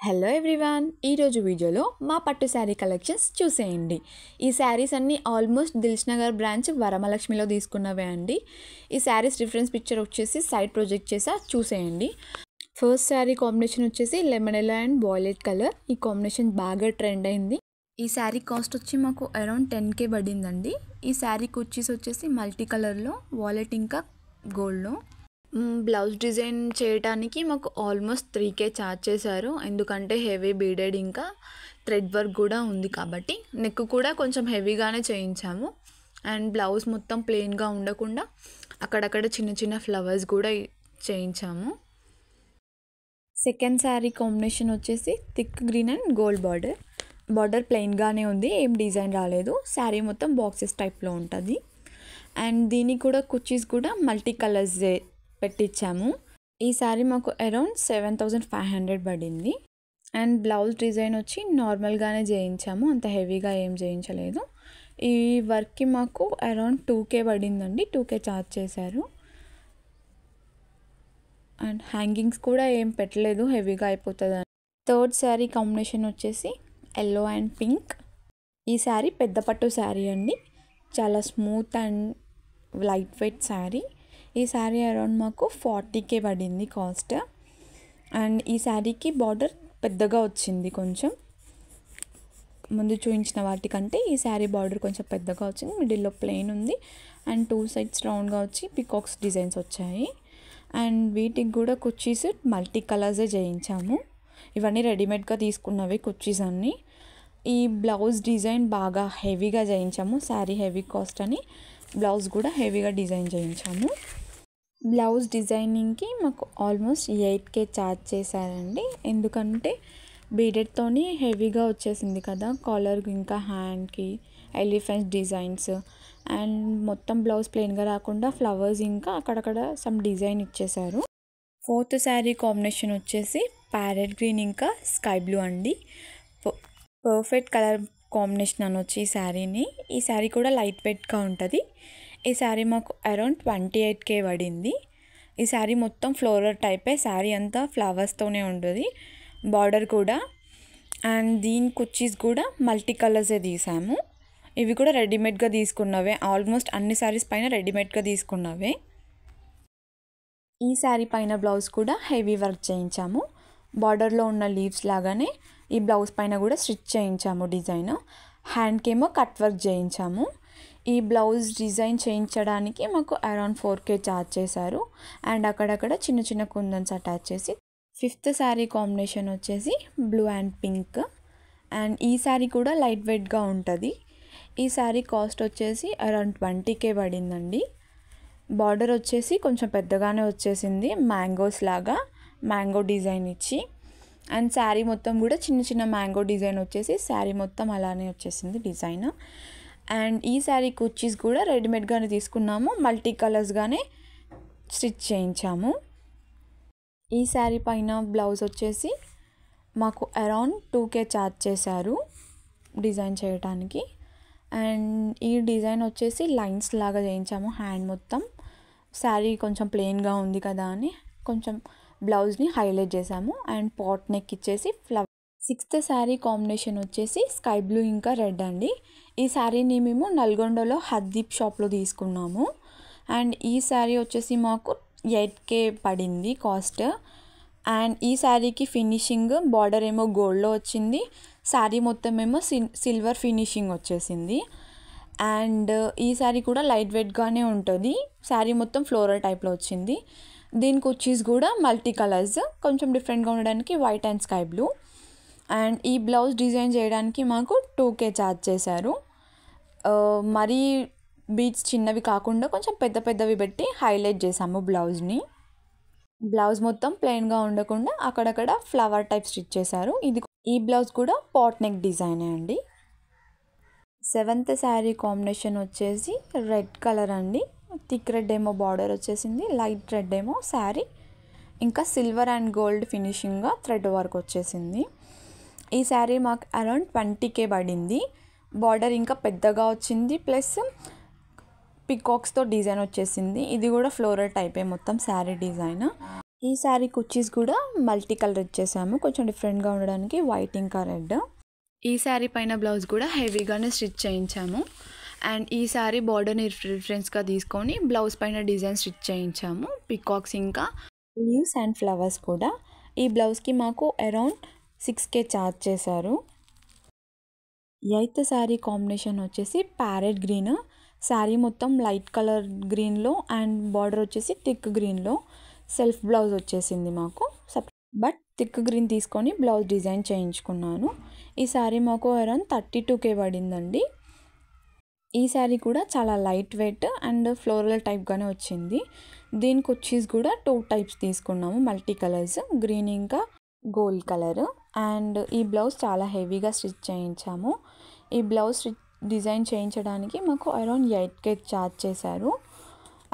Hello everyone, ఈరోజు వీడియోలో మా పట్టు శారీ కలెక్షన్స్ చూసేయండి. ఈ శారీస్ అన్నీ ఆల్మోస్ట్ దిల్షుఖ్నగర్ బ్రాంచ్ వరమలక్ష్మిలో తీసుకున్నవే అండి. ఈ శారీస్ రిఫరెన్స్ పిక్చర్ వచ్చేసి సైడ్ ప్రొజెక్ట్ చేసా, చూసేయండి. ఫస్ట్ శారీ కాంబినేషన్ వచ్చేసి lemon yellow and violet colour. ఈ కాంబినేషన్ బాగా ట్రెండ్ అయింది. ఈ శారీ కాస్ట్ వచ్చి మాకు అరౌండ్ 10K పడిందండి. ఈ శారీ కుర్చీస్ వచ్చేసి మల్టీ కలర్లో, వాయిలెట్ ఇంకా గోల్డ్లో. బ్లౌజ్ డిజైన్ చేయడానికి మాకు ఆల్మోస్ట్ 3K ఛార్జ్ చేశారు. ఎందుకంటే హెవీ బీడెడ్ ఇంకా థ్రెడ్ వర్క్ కూడా ఉంది కాబట్టి. నెక్ కూడా కొంచెం హెవీగానే చేయించాము. అండ్ బ్లౌజ్ మొత్తం ప్లెయిన్గా ఉండకుండా అక్కడక్కడ చిన్న చిన్న ఫ్లవర్స్ కూడా చేయించాము. సెకండ్ శారీ కాంబినేషన్ వచ్చేసి thick green and gold border ప్లెయిన్గానే ఉంది, ఏం డిజైన్ రాలేదు. శారీ మొత్తం బాక్సెస్ టైప్లో ఉంటుంది. అండ్ దీనికి కూడా కుర్చీస్ కూడా మల్టీ కలర్స్ పెట్టించాము. ఈ శారీ మాకు అరౌండ్ 7,500 పడింది. అండ్ బ్లౌజ్ డిజైన్ వచ్చి నార్మల్గానే చేయించాము, అంత హెవీగా ఏం చేయించలేదు. ఈ వర్క్కి మాకు అరౌండ్ 2K పడిందండి. 2K ఛార్జ్ చేశారు. అండ్ హ్యాంగింగ్స్ కూడా ఏం పెట్టలేదు, హెవీగా అయిపోతుంది. థర్డ్ శారీ కాంబినేషన్ వచ్చేసి ఎల్లో అండ్ పింక్. ఈ శారీ పెద్ద పట్టు శారీ అండి, చాలా smooth and light weight sari. ఈ శారీ అరౌండ్ మాకు 40K పడింది కాస్ట్. అండ్ ఈ శారీకి బార్డర్ పెద్దగా వచ్చింది, కొంచెం ముందు చూపించిన వాటికంటే ఈ శారీ బార్డర్ కొంచెం పెద్దగా వచ్చింది. మిడిల్లో ప్లెయిన్ ఉంది అండ్ 2 సైడ్స్ రౌండ్గా వచ్చి పికాక్స్ డిజైన్స్ వచ్చాయి. అండ్ వీటికి కూడా కుర్చీస్ మల్టీ కలర్సే చేయించాము. ఇవన్నీ రెడీమేడ్గా తీసుకున్నవి కుర్చీస్ అన్నీ. ఈ బ్లౌజ్ డిజైన్ బాగా హెవీగా చేయించాము. శారీ హెవీ కాస్ట్ అని బ్లౌజ్ కూడా హెవీగా డిజైన్ చేయించాము. బ్లౌజ్ డిజైనింగ్కి మాకు ఆల్మోస్ట్ 8K ఛార్జ్ చేశారండి. ఎందుకంటే బీడెడ్తోని హెవీగా వచ్చేసింది కదా, కాలర్ ఇంకా హ్యాండ్కి ఎలిఫెంట్స్ డిజైన్స్. అండ్ మొత్తం బ్లౌజ్ ప్లెయిన్గా రాకుండా ఫ్లవర్స్ ఇంకా అక్కడక్కడ సమ్ డిజైన్ ఇచ్చేశారు. ఫోర్త్ శారీ కాంబినేషన్ వచ్చేసి ప్యారెట్ గ్రీన్ ఇంకా స్కై బ్లూ అండి. పర్ఫెక్ట్ కలర్ కాంబినేషన్ అనొచ్చు ఈ శారీని. ఈ శారీ కూడా లైట్ వెయిట్గా ఉంటుంది. ఈ శారీ మాకు అరౌండ్ 28K పడింది. ఈ శారీ మొత్తం ఫ్లోరల్ టైపే, శారీ అంతా ఫ్లవర్స్తోనే ఉంటుంది, బార్డర్ కూడా. అండ్ దీని కుర్చీస్ కూడా మల్టీ కలర్సే తీసాము. ఇవి కూడా రెడీమేడ్గా తీసుకున్నవే, ఆల్మోస్ట్ అన్ని శారీస్ పైన రెడీమేడ్గా తీసుకున్నవే. ఈ శారీ పైన బ్లౌజ్ కూడా హెవీ వర్క్ చేయించాము. బార్డర్లో ఉన్న లీవ్స్ లాగానే ఈ బ్లౌజ్ పైన కూడా స్టిచ్ చేయించాము డిజైన్. హ్యాండ్కేమో కట్ వర్క్ చేయించాము. ఈ బ్లౌజ్ డిజైన్ చేయించడానికి మాకు అరౌండ్ 4K ఛార్జ్ చేశారు. అండ్ అక్కడక్కడ చిన్న చిన్న కుందన్స్ అటాచ్ చేసి. ఫిఫ్త్ శారీ కాంబినేషన్ వచ్చేసి బ్లూ అండ్ పింక్. అండ్ ఈ శారీ కూడా లైట్ వెయిట్గా ఉంటుంది. ఈ శారీ కాస్ట్ వచ్చేసి అరౌండ్ 20K పడిందండి. బార్డర్ వచ్చేసి కొంచెం పెద్దగానే వచ్చేసింది, మ్యాంగోస్ లాగా మ్యాంగో డిజైన్ ఇచ్చి. అండ్ శారీ మొత్తం కూడా చిన్న చిన్న మ్యాంగో డిజైన్ వచ్చేసి శారీ మొత్తం అలానే వచ్చేసింది డిజైన్. అండ్ ఈ శారీ కుర్చీస్ కూడా రెడీమేడ్గానే తీసుకున్నాము, మల్టీ కలర్స్గానే స్టిచ్ చేయించాము. ఈ శారీ పైన బ్లౌజ్ వచ్చేసి మాకు అరౌండ్ 2K ఛార్జ్ చేశారు డిజైన్ చేయడానికి. అండ్ ఈ డిజైన్ వచ్చేసి లైన్స్ లాగా చేయించాము హ్యాండ్ మొత్తం. శారీ కొంచెం ప్లెయిన్గా ఉంది కదా అని కొంచెం బ్లౌజ్ని హైలైట్ చేసాము. అండ్ పాట్ నెక్ ఇచ్చేసి ఫ్లవర్. సిక్స్త్ శారీ కాంబినేషన్ వచ్చేసి స్కై బ్లూ ఇంకా రెడ్ అండి. ఈ శారీని మేము నల్గొండలో హద్దీప్ షాప్లో తీసుకున్నాము. అండ్ ఈ శారీ వచ్చేసి మాకు 8K పడింది కాస్ట్. అండ్ ఈ శారీకి ఫినిషింగ్ బార్డర్ ఏమో గోల్డ్లో వచ్చింది, శారీ మొత్తం ఏమో సిల్వర్ ఫినిషింగ్ వచ్చేసింది. అండ్ ఈ శారీ కూడా లైట్ వెయిట్గానే ఉంటుంది, శారీ మొత్తం ఫ్లోరల్ టైప్లో వచ్చింది. దీనికి కుర్చీస్ కూడా మల్టీ కలర్స్, కొంచెం డిఫరెంట్గా ఉండడానికి white and sky blue. And ఈ బ్లౌజ్ డిజైన్ చేయడానికి మాకు 2K ఛార్జ్ చేశారు. మరీ బీట్స్ చిన్నవి కాకుండా కొంచెం పెద్ద పెద్దవి పెట్టి హైలైట్ చేసాము బ్లౌజ్ని. బ్లౌజ్ మొత్తం ప్లెయిన్గా ఉండకుండా అక్కడక్కడ ఫ్లవర్ టైప్ స్టిచ్ చేశారు. ఈ బ్లౌజ్ కూడా పాట్ నెక్ డిజైనే అండి. సెవెంత్ శారీ కాంబినేషన్ వచ్చేసి రెడ్ కలర్ అండి. థిక్ రెడ్ ఏమో బార్డర్ వచ్చేసింది, లైట్ రెడ్ ఏమో శారీ, ఇంకా సిల్వర్ అండ్ గోల్డ్ ఫినిషింగ్గా థ్రెడ్ వర్క్ వచ్చేసింది. ఈ శారీ మాకు అరౌండ్ 20K పడింది. బార్డర్ ఇంకా పెద్దగా వచ్చింది, ప్లస్ పికాక్స్తో డిజైన్ వచ్చేసింది. ఇది కూడా ఫ్లోరల్ టైపే మొత్తం శారీ డిజైన్. ఈ శారీ కుర్చీస్ కూడా మల్టీ కలర్ ఇచ్చేసాము, కొంచెం డిఫరెంట్గా ఉండడానికి, వైట్ ఇంకా రెడ్. ఈ శారీ పైన బ్లౌజ్ కూడా హెవీగానే స్టిచ్ చేయించాము. అండ్ ఈ శారీ బార్డర్ని రిఫరెన్స్గా తీసుకొని బ్లౌజ్ పైన డిజైన్ స్టిచ్ చేయించాము, పికాక్స్ ఇంకా లీవ్స్ అండ్ ఫ్లవర్స్ కూడా. ఈ బ్లౌజ్కి మాకు అరౌండ్ 6K ఛార్జ్ చేశారు. ఎయిత్ శారీ కాంబినేషన్ వచ్చేసి ప్యారెట్ గ్రీన్. శారీ మొత్తం లైట్ కలర్ గ్రీన్లో అండ్ బార్డర్ వచ్చేసి థిక్ గ్రీన్లో. సెల్ఫ్ బ్లౌజ్ వచ్చేసింది మాకు, బట్ థిక్ గ్రీన్ తీసుకొని బ్లౌజ్ డిజైన్ చేయించుకున్నాను. ఈ శారీ మాకు అరౌండ్ 32K పడిందండి. ఈ శారీ కూడా చాలా లైట్ వెయిట్ అండ్ ఫ్లోరల్ టైప్గానే వచ్చింది. దీనికి వచ్చేసి కూడా 2 టైప్స్ తీసుకున్నాము, మల్టీ కలర్స్, గ్రీన్ ఇంకా గోల్డ్ కలర్. అండ్ ఈ బ్లౌజ్ చాలా హెవీగా స్టిచ్ చేయించాము. ఈ బ్లౌజ్ డిజైన్ చేయించడానికి మాకు అరౌండ్ 8K ఛార్జ్ చేశారు.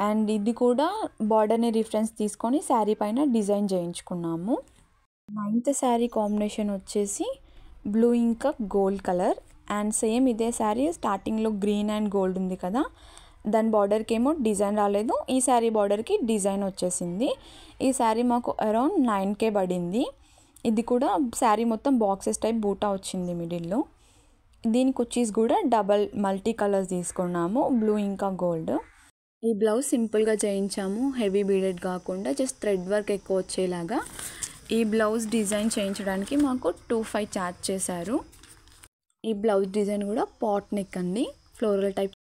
అండ్ ఇది కూడా బార్డర్ని రిఫరెన్స్ తీసుకొని శారీ పైన డిజైన్ చేయించుకున్నాము. నైన్త్ శారీ కాంబినేషన్ వచ్చేసి బ్లూ ఇంకా గోల్డ్ కలర్. అండ్ సేమ్ ఇదే శారీ స్టార్టింగ్లో గ్రీన్ అండ్ గోల్డ్ ఉంది కదా, దాని బార్డర్కి ఏమో డిజైన్ రాలేదు, ఈ శారీ బార్డర్కి డిజైన్ వచ్చేసింది. ఈ శారీ మాకు అరౌండ్ 9K పడింది. ఇది కూడా శారీ మొత్తం బాక్సెస్ టైప్ బూటా వచ్చింది మిడిల్లో. దీనికి వచ్చేసి కూడా డబల్ మల్టీ కలర్స్ తీసుకున్నాము, బ్లూ ఇంకా గోల్డ్. ఈ బ్లౌజ్ సింపుల్గా చేయించాము, హెవీ బీడెడ్ కాకుండా జస్ట్ థ్రెడ్ వర్క్ ఎక్కువ వచ్చేలాగా. ఈ బ్లౌజ్ డిజైన్ చేయించడానికి మాకు 2,500 ఛార్జ్ చేశారు. ఈ బ్లౌజ్ డిజైన్ కూడా పాట్ నెక్ అండి, ఫ్లోరల్ టైప్.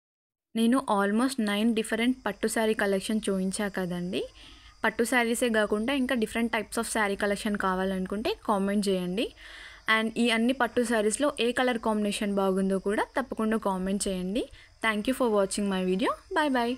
నేను ఆల్మోస్ట్ 9 డిఫరెంట్ పట్టు శారీ కలెక్షన్ చూపించా కదండి. పట్టు శారీసే కాకుండా ఇంకా different types of sari collection కావాలనుకుంటే కామెంట్ చేయండి. అండ్ ఈ అన్ని పట్టు శారీస్లో ఏ కలర్ కాంబినేషన్ బాగుందో కూడా తప్పకుండా కామెంట్ చేయండి. Thank you for watching my video. Bye bye.